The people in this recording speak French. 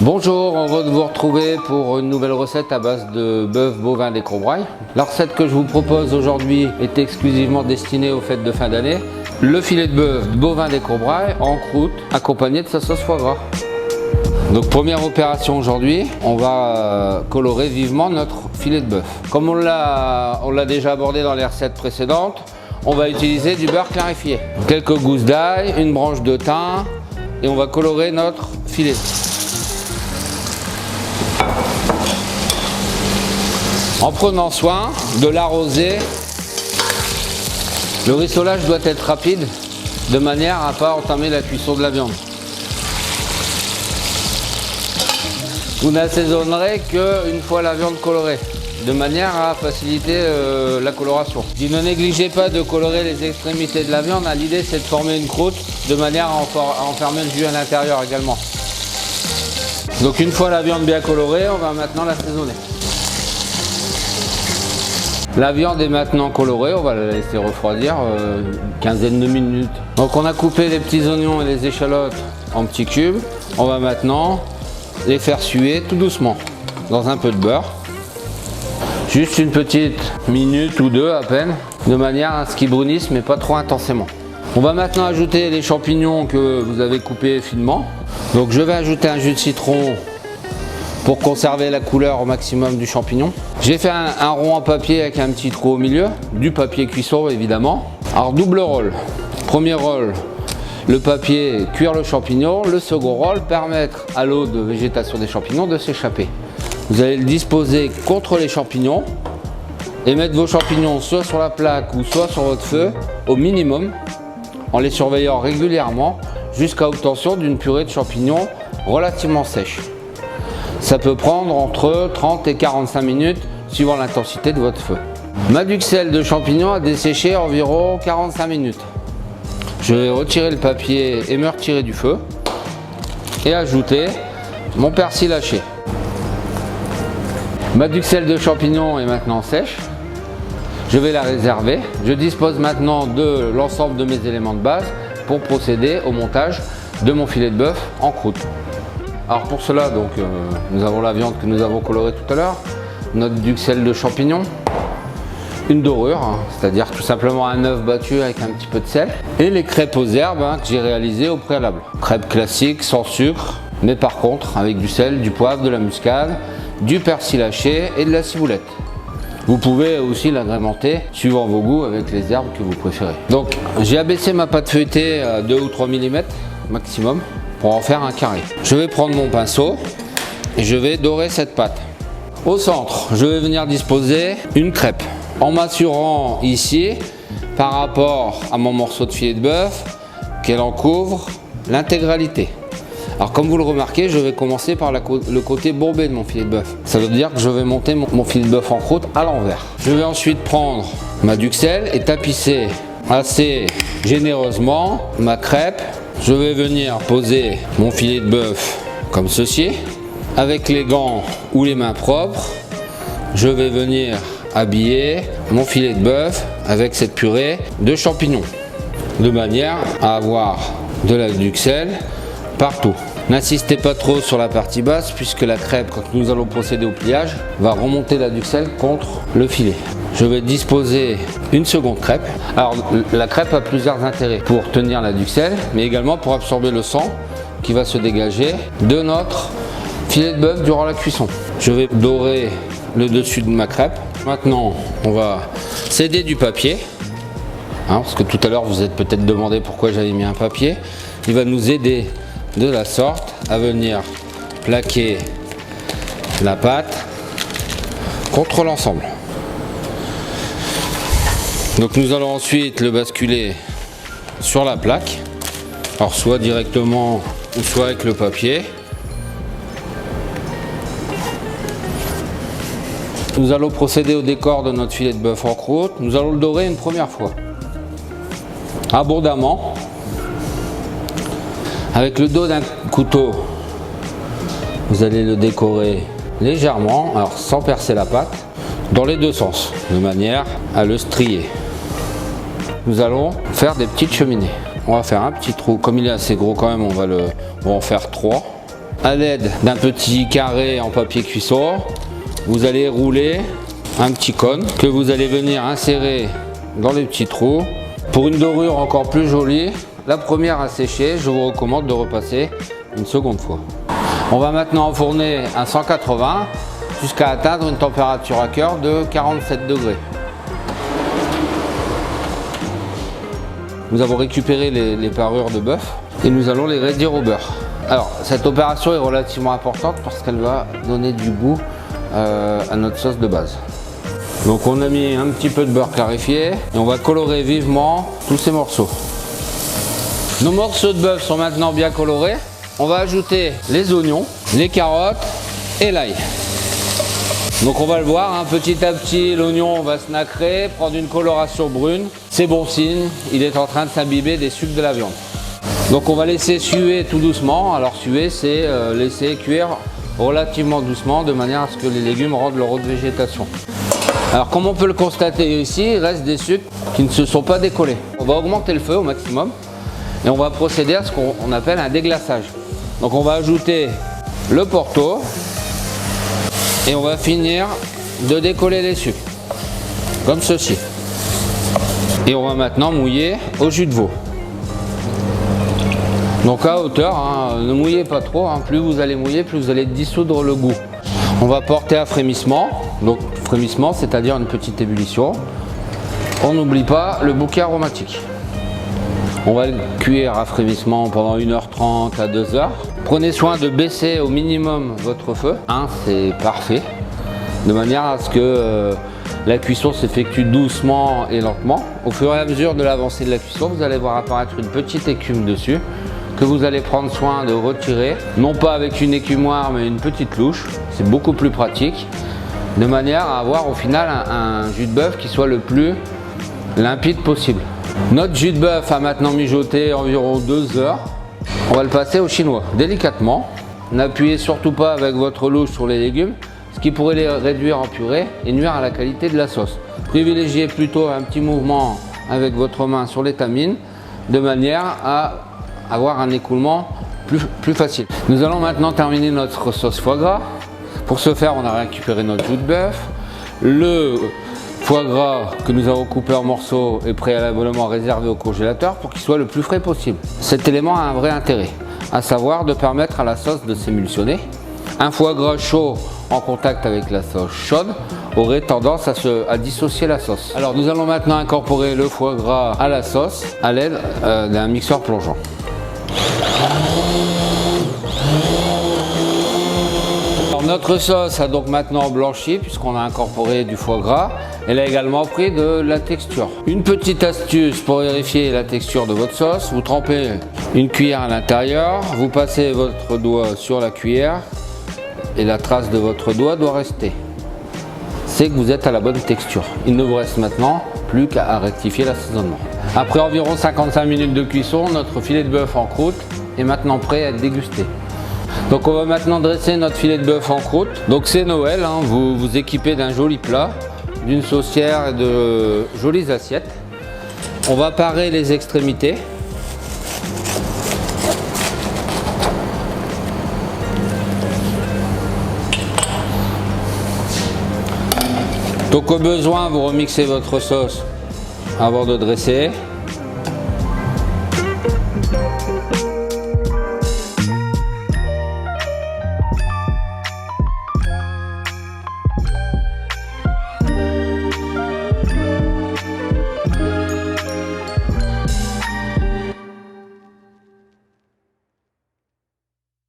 Bonjour, on va vous retrouver pour une nouvelle recette à base de bœuf bovin des Courbrailles. La recette que je vous propose aujourd'hui est exclusivement destinée aux fêtes de fin d'année. Le filet de bœuf bovin des Courbrailles en croûte accompagné de sa sauce foie gras. Donc première opération aujourd'hui, on va colorer vivement notre filet de bœuf. Comme on l'a déjà abordé dans les recettes précédentes, on va utiliser du beurre clarifié, quelques gousses d'ail, une branche de thym et on va colorer notre filet. En prenant soin de l'arroser, le rissolage doit être rapide de manière à ne pas entamer la cuisson de la viande. Vous n'assaisonnerez qu'une fois la viande colorée, de manière à faciliter la coloration. Ne négligez pas de colorer les extrémités de la viande. L'idée c'est de former une croûte de manière à enfermer le jus à l'intérieur également. Donc une fois la viande bien colorée, on va maintenant l'assaisonner. La viande est maintenant colorée, on va la laisser refroidir une quinzaine de minutes. Donc on a coupé les petits oignons et les échalotes en petits cubes. On va maintenant les faire suer tout doucement dans un peu de beurre. Juste une petite minute ou deux à peine, de manière à ce qu'ils brunissent mais pas trop intensément. On va maintenant ajouter les champignons que vous avez coupés finement. Donc je vais ajouter un jus de citron pour conserver la couleur au maximum du champignon. J'ai fait un rond en papier avec un petit trou au milieu, du papier cuisson évidemment. Alors double rôle. Premier rôle, le papier cuire le champignon. Le second rôle, permettre à l'eau de végétation des champignons de s'échapper. Vous allez le disposer contre les champignons et mettre vos champignons soit sur la plaque ou soit sur votre feu au minimum, en les surveillant régulièrement jusqu'à obtention d'une purée de champignons relativement sèche. Ça peut prendre entre 30 et 45 minutes suivant l'intensité de votre feu. Ma duxelle de champignons a desséché environ 45 minutes. Je vais retirer le papier et me retirer du feu et ajouter mon persil haché. Ma duxelle de champignons est maintenant sèche. Je vais la réserver. Je dispose maintenant de l'ensemble de mes éléments de base pour procéder au montage de mon filet de bœuf en croûte. Alors pour cela, donc, nous avons la viande que nous avons colorée tout à l'heure, notre duxelle de champignons, une dorure, c'est-à-dire tout simplement un œuf battu avec un petit peu de sel, et les crêpes aux herbes que j'ai réalisées au préalable. Crêpes classiques, sans sucre, mais par contre avec du sel, du poivre, de la muscade, du persil haché et de la ciboulette. Vous pouvez aussi l'agrémenter suivant vos goûts avec les herbes que vous préférez. Donc j'ai abaissé ma pâte feuilletée à 2 ou 3 mm maximum pour en faire un carré. Je vais prendre mon pinceau et je vais dorer cette pâte. Au centre, je vais venir disposer une crêpe en m'assurant ici par rapport à mon morceau de filet de bœuf qu'elle en couvre l'intégralité. Alors comme vous le remarquez, je vais commencer par le côté bourbé de mon filet de bœuf. Ça veut dire que je vais monter mon filet de bœuf en croûte à l'envers. Je vais ensuite prendre ma duxelle et tapisser assez généreusement ma crêpe. Je vais venir poser mon filet de bœuf comme ceci. Avec les gants ou les mains propres, je vais venir habiller mon filet de bœuf avec cette purée de champignons, de manière à avoir de la duxelle partout. N'insistez pas trop sur la partie basse puisque la crêpe, quand nous allons procéder au pliage, va remonter la duxelle contre le filet. Je vais disposer une seconde crêpe. Alors la crêpe a plusieurs intérêts pour tenir la duxelle, mais également pour absorber le sang qui va se dégager de notre filet de bœuf durant la cuisson. Je vais dorer le dessus de ma crêpe. Maintenant, on va céder du papier, parce que tout à l'heure vous êtes peut-être demandé pourquoi j'avais mis un papier. Il va nous aider de la sorte à venir plaquer la pâte contre l'ensemble. Donc nous allons ensuite le basculer sur la plaque, alors soit directement ou soit avec le papier. Nous allons procéder au décor de notre filet de bœuf en croûte. Nous allons le dorer une première fois, abondamment, avec le dos d'un couteau. Vous allez le décorer légèrement, alors sans percer la pâte, dans les deux sens, de manière à le strier. Nous allons faire des petites cheminées. On va faire un petit trou, comme il est assez gros quand même, on va en faire 3. à l'aide d'un petit carré en papier cuisson, vous allez rouler un petit cône que vous allez venir insérer dans les petits trous. Pour une dorure encore plus jolie, la première à sécher, je vous recommande de repasser une seconde fois. On va maintenant enfourner à 180 jusqu'à atteindre une température à cœur de 47 degrés. Nous avons récupéré les parures de bœuf et nous allons les réduire au beurre. Alors, cette opération est relativement importante parce qu'elle va donner du goût à notre sauce de base. Donc on a mis un petit peu de beurre clarifié et on va colorer vivement tous ces morceaux. Nos morceaux de bœuf sont maintenant bien colorés. On va ajouter les oignons, les carottes et l'ail. Donc on va le voir, hein, petit à petit l'oignon va se nacrer, prendre une coloration brune. C'est bon signe, il est en train de s'imbiber des sucs de la viande. Donc on va laisser suer tout doucement. Alors suer, c'est laisser cuire relativement doucement de manière à ce que les légumes rendent leur eau de végétation. Alors comme on peut le constater ici, il reste des sucres qui ne se sont pas décollés. On va augmenter le feu au maximum et on va procéder à ce qu'on appelle un déglaçage. Donc on va ajouter le porto et on va finir de décoller les sucres, comme ceci. Et on va maintenant mouiller au jus de veau. Donc à hauteur, hein, ne mouillez pas trop, hein, plus vous allez mouiller, plus vous allez dissoudre le goût. On va porter à frémissement, donc frémissement c'est-à-dire une petite ébullition. On n'oublie pas le bouquet aromatique. On va le cuire à frémissement pendant 1h30 à 2h. Prenez soin de baisser au minimum votre feu, hein, c'est parfait, de manière à ce que la cuisson s'effectue doucement et lentement. Au fur et à mesure de l'avancée de la cuisson, vous allez voir apparaître une petite écume dessus que vous allez prendre soin de retirer, non pas avec une écumoire mais une petite louche, c'est beaucoup plus pratique, de manière à avoir au final un jus de bœuf qui soit le plus limpide possible. Notre jus de bœuf a maintenant mijoté environ 2 heures. On va le passer au chinois délicatement. N'appuyez surtout pas avec votre louche sur les légumes, ce qui pourrait les réduire en purée et nuire à la qualité de la sauce. Privilégiez plutôt un petit mouvement avec votre main sur l'étamine, de manière à avoir un écoulement plus facile. Nous allons maintenant terminer notre sauce foie gras. Pour ce faire, on a récupéré notre jus de bœuf. Le foie gras que nous avons coupé en morceaux est préalablement réservé au congélateur pour qu'il soit le plus frais possible. Cet élément a un vrai intérêt, à savoir de permettre à la sauce de s'émulsionner. Un foie gras chaud en contact avec la sauce chaude aurait tendance à dissocier la sauce. Alors nous allons maintenant incorporer le foie gras à la sauce à l'aide d'un mixeur plongeant. Alors, notre sauce a donc maintenant blanchi puisqu'on a incorporé du foie gras. Elle a également pris de la texture. Une petite astuce pour vérifier la texture de votre sauce, vous trempez une cuillère à l'intérieur, vous passez votre doigt sur la cuillère et la trace de votre doigt doit rester. C'est que vous êtes à la bonne texture. Il ne vous reste maintenant plus qu'à rectifier l'assaisonnement. Après environ 55 minutes de cuisson, notre filet de bœuf en croûte est maintenant prêt à être dégusté. Donc on va maintenant dresser notre filet de bœuf en croûte. Donc c'est Noël, hein, vous vous équipez d'un joli plat, d'une saucière et de jolies assiettes. On va parer les extrémités. Donc au besoin, vous remixez votre sauce avant de dresser.